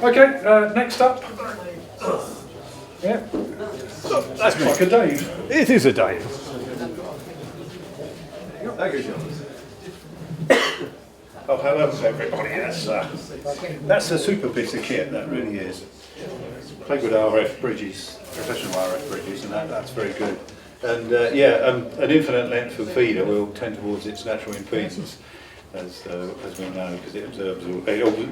Okay, next up. Yeah. That's like a Dave. It is a Dave. Thank you, John. Oh, hello everybody. That's a super piece of kit, that really is. Played with RF bridges, professional RF bridges, and that's very good. And an infinite length of feeder will tend towards its natural impedance, as we know, because it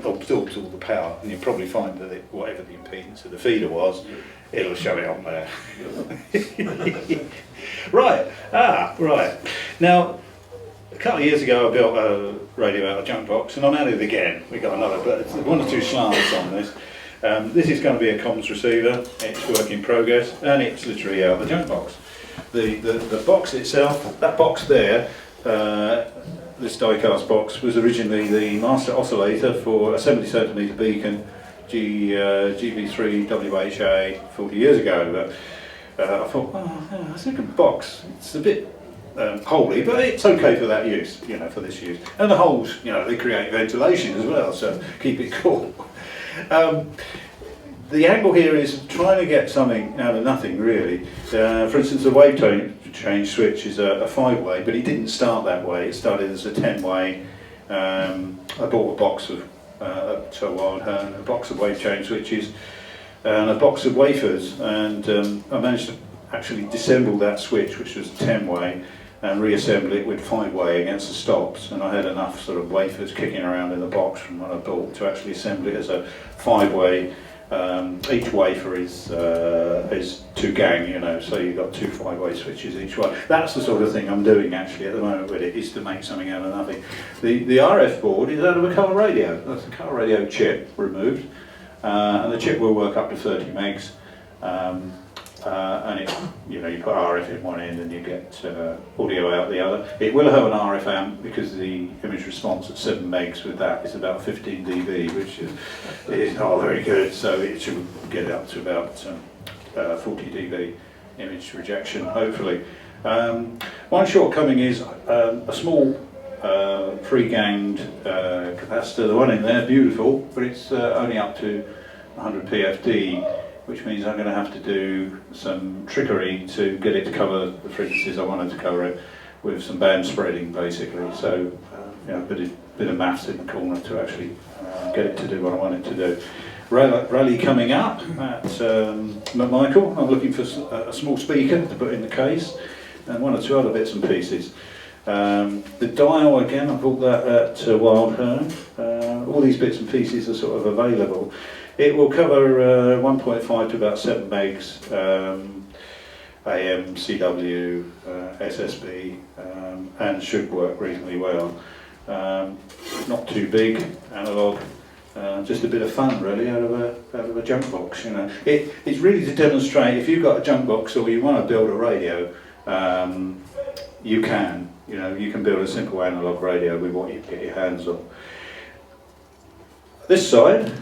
absorbs all the power, and you'll probably find that whatever the impedance of the feeder was, it'll show it on there. Right. Now, a couple of years ago I built a radio out of junk box, and I'm at it again. We got another, but one or two slides on this. This is going to be a comms receiver. It's work in progress, and it's literally out of the junk box. The box itself, that box there, this die-cast box, was originally the master oscillator for a 70 centimetre beacon GB3 WHA 40 years ago. But I thought, that's a good box. It's a bit holy, but it's okay for that use, for this use. And the holes, they create ventilation as well, so keep it cool. The angle here is trying to get something out of nothing, really. For instance, the wave change switch is a 5-way, but it didn't start that way. It started as a 10-way. I bought a box of to a wild hern, a box of wave change switches, and a box of wafers, and I managed to actually disassemble that switch, which was a 10-way, and reassemble it with 5-way against the stops, and I had enough sort of wafers kicking around in the box from what I bought to actually assemble it as a 5-way. Each wafer is 2 gang, so you've got 2 5-way switches each way. That's the sort of thing I'm doing actually at the moment with it, is to make something out of nothing. The RF board is out of a car radio. That's a car radio chip removed, and the chip will work up to 30 megs. And it, you put RF in one end and you get audio out the other. It will have an RF amp because the image response at 7 megs with that is about 15 dB, which is not very good, so it should get up to about 40 dB image rejection, hopefully. One shortcoming is a small 3-ganged capacitor. The one in there, beautiful, but it's only up to 100 PFD, which means I'm going to have to do some trickery to get it to cover the frequencies I wanted to cover it, with some band spreading basically. So a bit of maths in the corner to actually get it to do what I want it to do. Rally coming up at McMichael. I'm looking for a small speaker to put in the case, and 1 or 2 other bits and pieces. The dial, again, I bought that at Wild Hern. All these bits and pieces are sort of available. It will cover 1.5 to about 7 megs, AM, CW, SSB, and should work reasonably well. Not too big, analog, just a bit of fun really out of a junk box. It's really to demonstrate if you've got a junk box or you want to build a radio, you can. You can build a simple analog radio with what you get your hands on. This side,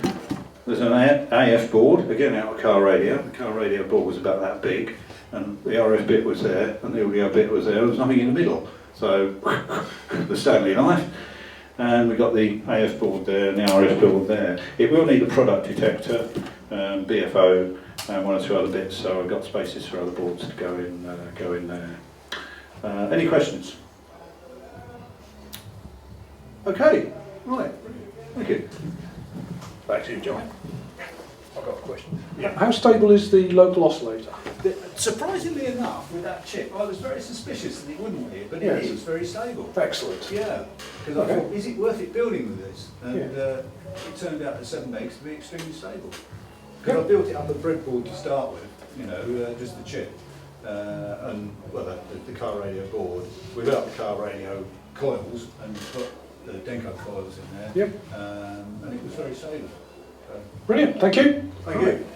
there's an AF board, again out of car radio. The car radio board was about that big, and the RF bit was there, and the audio bit was there. There was nothing in the middle. So the Stanley knife, and we've got the AF board there and the RF board there. It will need a product detector, BFO, and 1 or 2 other bits, so I've got spaces for other boards to go in there. Any questions? Okay, right, thank you. Back to you, John. I've got a question. Yeah. How stable is the local oscillator? Surprisingly enough, with that chip, I was very suspicious that it wouldn't be, but Yes. it is very stable. Excellent. Yeah, because I thought, is it worth it building with this? And it turned out at 7 megs to be extremely stable. Because I built it on the breadboard to start with, just the chip, and the car radio board without the car radio coils, and put the Denko coils in there. Yep. And it was very stable. Brilliant. Thank you. Thank you.